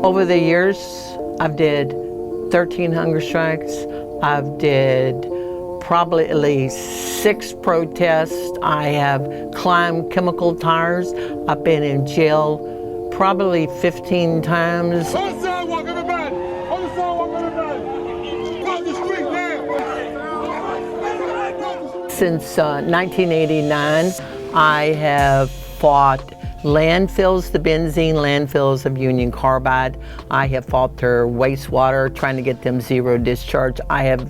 Over the years, I've did 13 hunger strikes. I've did probably at least 6 protests. I have climbed chemical tires. I've been in jail probably 15 times. On the sidewalk, everybody! On the sidewalk, everybody! Cross the street now! Since 1989, I have fought landfills, the benzene landfills of Union Carbide. I have fought their wastewater, trying to get them zero discharge. I have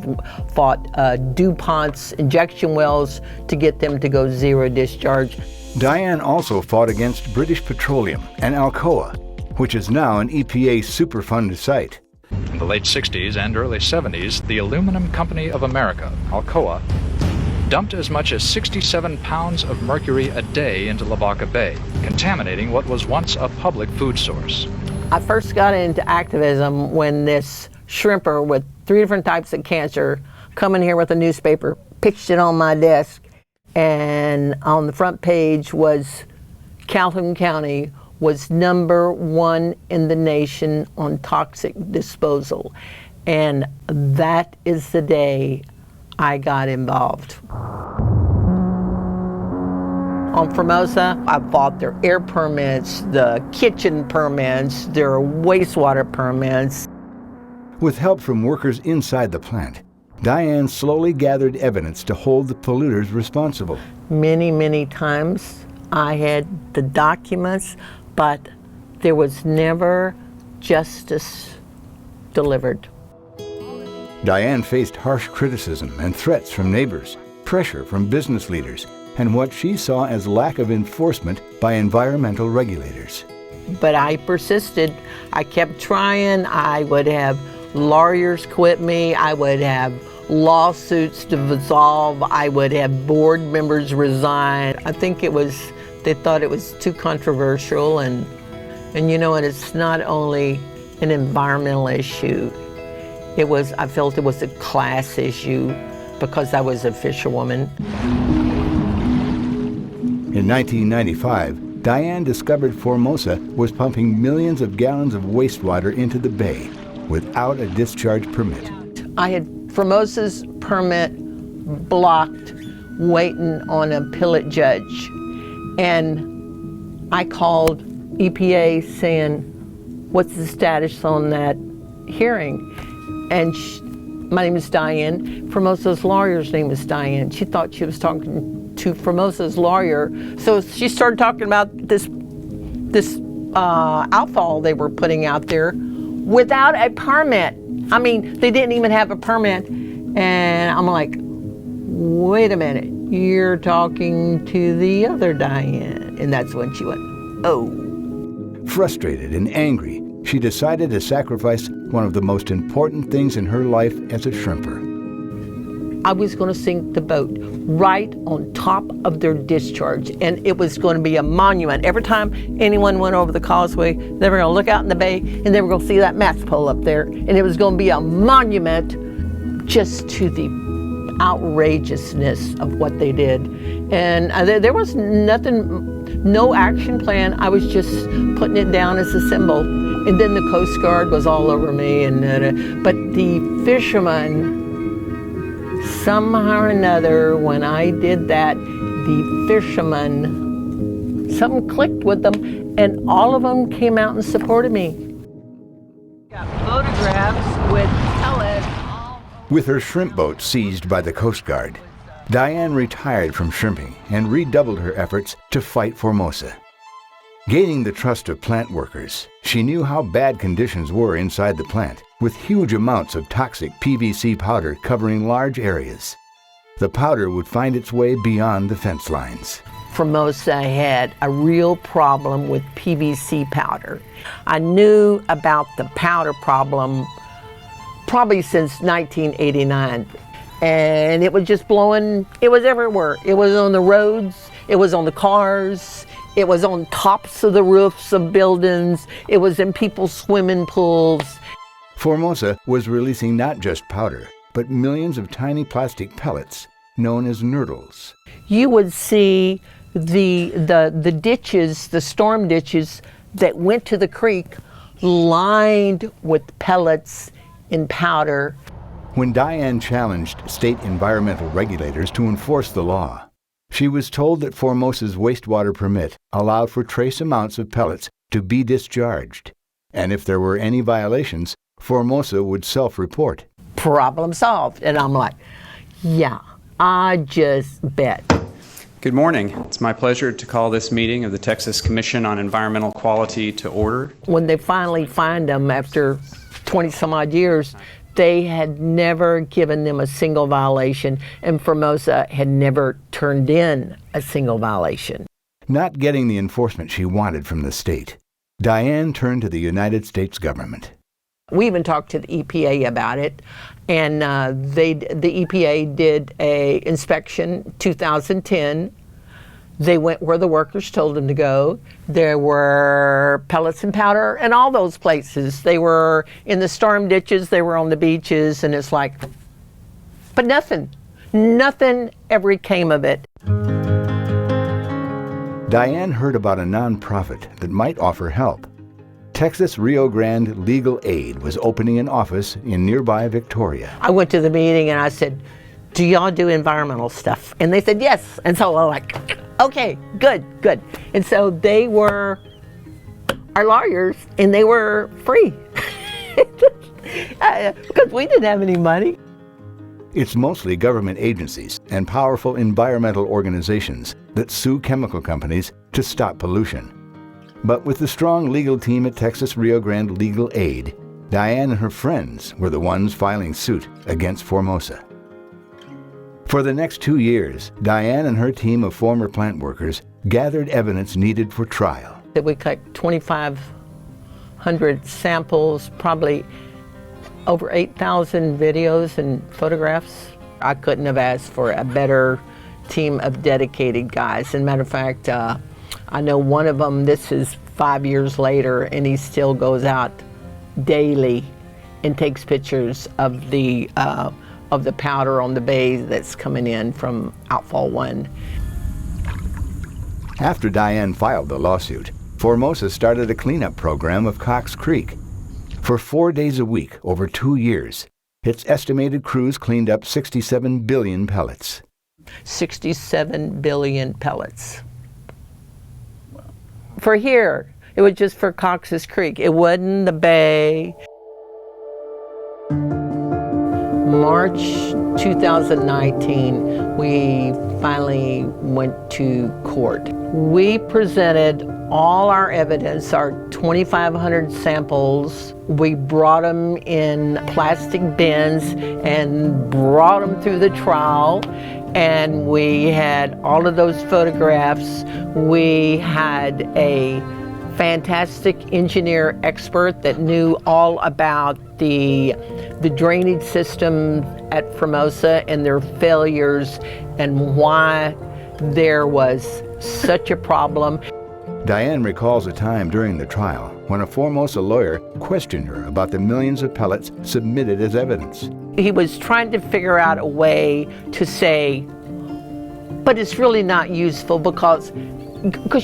fought DuPont's injection wells to get them to go zero discharge. Diane also fought against British Petroleum and Alcoa, which is now an EPA Superfund site. In the late 60s and early 70s, the Aluminum Company of America, Alcoa, dumped as much as 67 pounds of mercury a day into Lavaca Bay, contaminating what was once a public food source. I first got into activism when this shrimper with 3 different types of cancer come in here with a newspaper, pitched it on my desk, and on the front page was Calhoun County was #1 in the nation on toxic disposal. And that is the day I got involved. On Formosa, I fought their air permits, the kitchen permits, their wastewater permits. With help from workers inside the plant, Diane slowly gathered evidence to hold the polluters responsible. Many, many times I had the documents, but there was never justice delivered. Diane faced harsh criticism and threats from neighbors, pressure from business leaders, and what she saw as lack of enforcement by environmental regulators. But I persisted. I kept trying. I would have lawyers quit me. I would have lawsuits to resolve. I would have board members resign. I think they thought it was too controversial, and you know what, it's not only an environmental issue. I felt it was a class issue because I was a fisherwoman. In 1995, Diane discovered Formosa was pumping millions of gallons of wastewater into the bay without a discharge permit. I had Formosa's permit blocked, waiting on an appellate judge. And I called EPA saying, what's the status on that hearing? And my name is Diane. Formosa's lawyer's name is Diane. She thought she was talking to Formosa's lawyer. So she started talking about this outfall they were putting out there without a permit. I mean, they didn't even have a permit. And I'm like, wait a minute, you're talking to the other Diane. And that's when she went, oh. Frustrated and angry, she decided to sacrifice one of the most important things in her life as a shrimper. I was going to sink the boat right on top of their discharge, and it was going to be a monument. Every time anyone went over the causeway, they were going to look out in the bay, and they were going to see that mast pole up there, and it was going to be a monument just to the outrageousness of what they did. And there was nothing, no action plan. I was just putting it down as a symbol. And then the Coast Guard was all over me. But the fishermen, somehow or another, when I did that, the fishermen, something clicked with them, and all of them came out and supported me. Got photographs with pellets. With her shrimp boat seized by the Coast Guard, Diane retired from shrimping and redoubled her efforts to fight Formosa. Gaining the trust of plant workers, she knew how bad conditions were inside the plant, with huge amounts of toxic PVC powder covering large areas. The powder would find its way beyond the fence lines. Formosa had a real problem with PVC powder. I knew about the powder problem probably since 1989. And it was just blowing, it was everywhere. It was on the roads, it was on the cars, it was on tops of the roofs of buildings, it was in people's swimming pools. Formosa was releasing not just powder, but millions of tiny plastic pellets known as nurdles. You would see the ditches, the storm ditches that went to the creek lined with pellets and powder. When Diane challenged state environmental regulators to enforce the law, she was told that Formosa's wastewater permit allowed for trace amounts of pellets to be discharged, and if there were any violations, Formosa would self-report. Problem solved. And I'm like, yeah, I just bet. Good morning. It's my pleasure to call this meeting of the Texas Commission on Environmental Quality to order. When they finally find them after 20 some odd years, they had never given them a single violation, and Formosa had never turned in a single violation. Not getting the enforcement she wanted from the state, Diane turned to the United States government. We even talked to the EPA about it, and the EPA did a inspection 2010. They went where the workers told them to go. There were pellets and powder in all those places. They were in the storm ditches, they were on the beaches, and it's like, but nothing ever came of it. Diane heard about a nonprofit that might offer help. Texas Rio Grande Legal Aid was opening an office in nearby Victoria. I went to the meeting and I said, do y'all do environmental stuff? And they said yes. And so I'm like, okay, good. And so they were our lawyers, and they were free because we didn't have any money. It's mostly government agencies and powerful environmental organizations that sue chemical companies to stop pollution. But with the strong legal team at Texas Rio Grande Legal Aid, Diane and her friends were the ones filing suit against Formosa. For the next 2 years, Diane and her team of former plant workers gathered evidence needed for trial. We collected 2,500 samples, probably over 8,000 videos and photographs. I couldn't have asked for a better team of dedicated guys. As a matter of fact, I know one of them, this is 5 years later, and he still goes out daily and takes pictures of the powder on the bay that's coming in from Outfall 1. After Diane filed the lawsuit, Formosa started a cleanup program of Cox Creek. For 4 days a week, over 2 years, its estimated crews cleaned up 67 billion pellets. 67 billion pellets. For here, it was just for Cox's Creek. It wasn't the bay. March 2019, we finally went to court. We presented all our evidence, our 2,500 samples. We brought them in plastic bins and brought them through the trial. And we had all of those photographs. We had a fantastic engineer expert that knew all about the drainage system at Formosa and their failures and why there was such a problem. Diane recalls a time during the trial when a Formosa lawyer questioned her about the millions of pellets submitted as evidence. He was trying to figure out a way to say, but it's really not useful because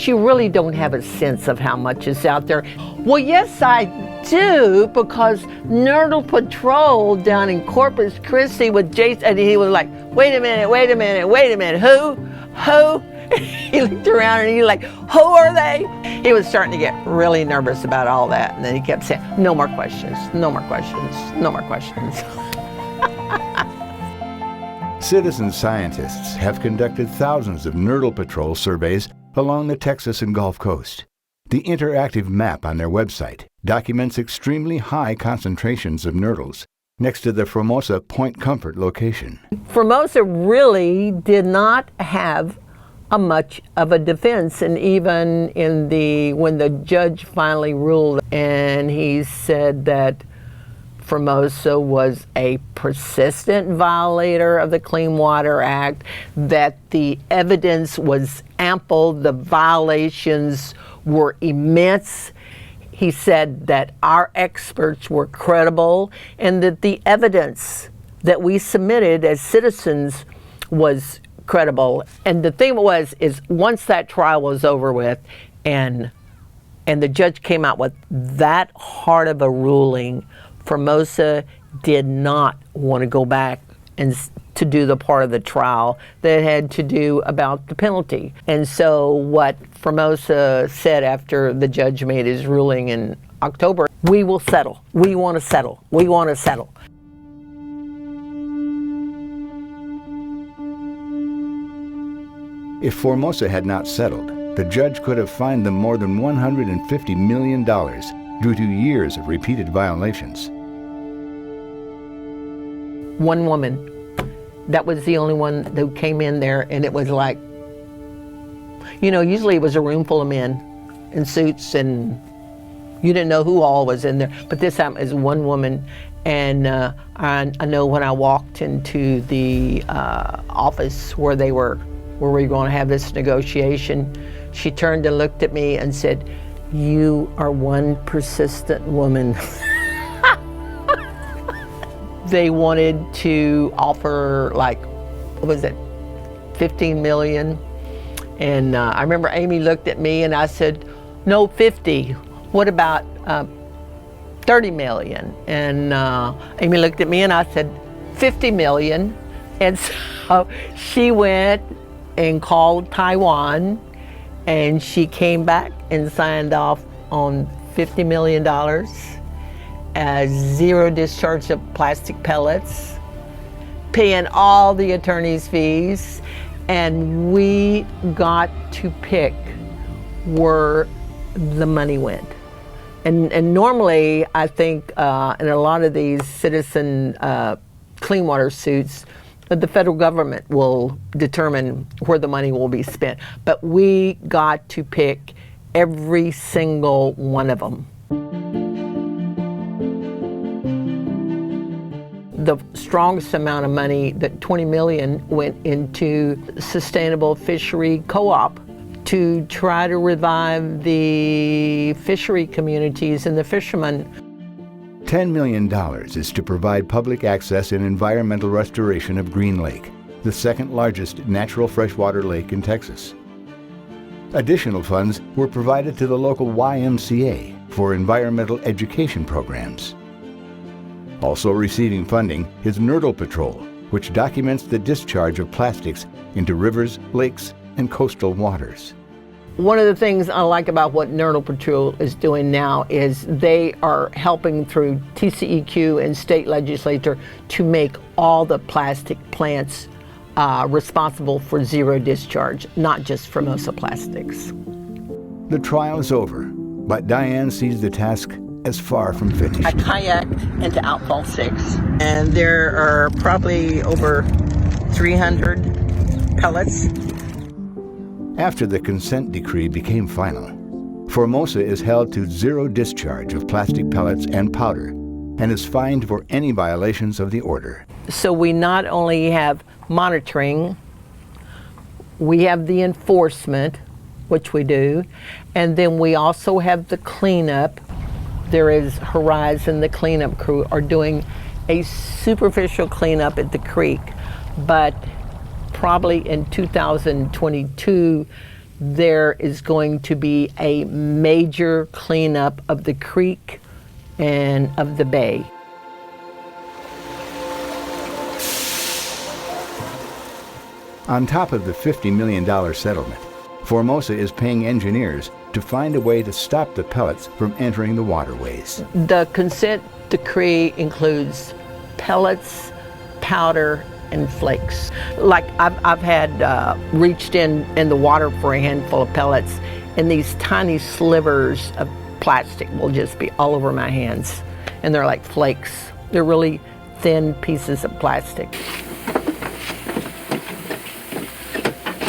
you really don't have a sense of how much is out there. Well, yes, I do, because Nurdle Patrol down in Corpus Christi with Jace, and he was like, wait a minute, who? He looked around and he was like, who are they? He was starting to get really nervous about all that, and then he kept saying, no more questions. Citizen scientists have conducted thousands of Nurdle Patrol surveys along the Texas and Gulf Coast. The interactive map on their website documents extremely high concentrations of nurdles next to the Formosa Point Comfort location. Formosa really did not have much of a defense, and even when the judge finally ruled and he said that Formosa was a persistent violator of the Clean Water Act, that the evidence was ample, the violations were immense. He said that our experts were credible and that the evidence that we submitted as citizens was credible. And the thing is once that trial was over with and and the judge came out with that hard of a ruling, Formosa did not want to go back and to do the part of the trial that had to do about the penalty. And so what Formosa said after the judge made his ruling in October, we will settle. We want to settle. We want to settle. If Formosa had not settled, the judge could have fined them more than $150 million due to years of repeated violations. One woman, that was the only one that came in there, and it was like, you know, usually it was a room full of men in suits, and you didn't know who all was in there. But this time it was one woman, and I know when I walked into the office where we were going to have this negotiation, she turned and looked at me and said, "You are one persistent woman." They wanted to offer, like, what was it, 15 million? And I remember Amy looked at me and I said, "No, 50. What about 30 million? And Amy looked at me and I said, 50 million. And so she went and called Taiwan, and she came back and signed off on $50 million. Zero discharge of plastic pellets, paying all the attorney's fees, and we got to pick where the money went. And normally, I think in a lot of these citizen clean water suits, the federal government will determine where the money will be spent. But we got to pick every single one of them. The strongest amount of money, that 20 million, went into Sustainable Fishery Co-op to try to revive the fishery communities and the fishermen. $10 million is to provide public access and environmental restoration of Green Lake, the second largest natural freshwater lake in Texas. Additional funds were provided to the local YMCA for environmental education programs. Also receiving funding is Nurdle Patrol, which documents the discharge of plastics into rivers, lakes, and coastal waters. One of the things I like about what Nurdle Patrol is doing now is they are helping through TCEQ and state legislature to make all the plastic plants responsible for zero discharge, not just Formosa Plastics. The trial is over, but Diane sees the task as far from finished. I kayaked into Outfall 6, and there are probably over 300 pellets. After the consent decree became final, Formosa is held to zero discharge of plastic pellets and powder and is fined for any violations of the order. So we not only have monitoring, we have the enforcement, which we do, and then we also have the cleanup. There is Horizon, the cleanup crew, are doing a superficial cleanup at the creek, but probably in 2022, there is going to be a major cleanup of the creek and of the bay. On top of the $50 million settlement, Formosa is paying engineers to find a way to stop the pellets from entering the waterways. The consent decree includes pellets, powder, and flakes. Like I've had reached in the water for a handful of pellets, and these tiny slivers of plastic will just be all over my hands, and they're like flakes. They're really thin pieces of plastic.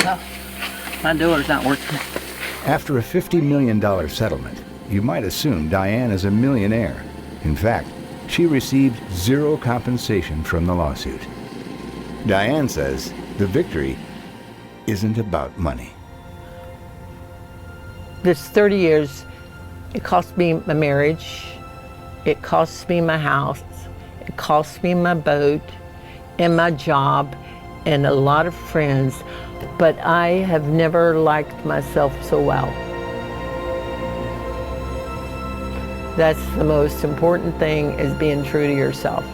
Oh, my door's not working. After a $50 million settlement, you might assume Diane is a millionaire. In fact, she received zero compensation from the lawsuit. Diane says the victory isn't about money. This 30 years, it cost me my marriage, it cost me my house, it cost me my boat and my job and a lot of friends, but I have never liked myself so well. That's the most important thing, is being true to yourself.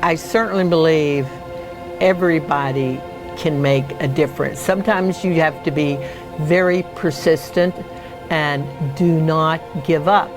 I certainly believe everybody can make a difference. Sometimes you have to be very persistent and do not give up.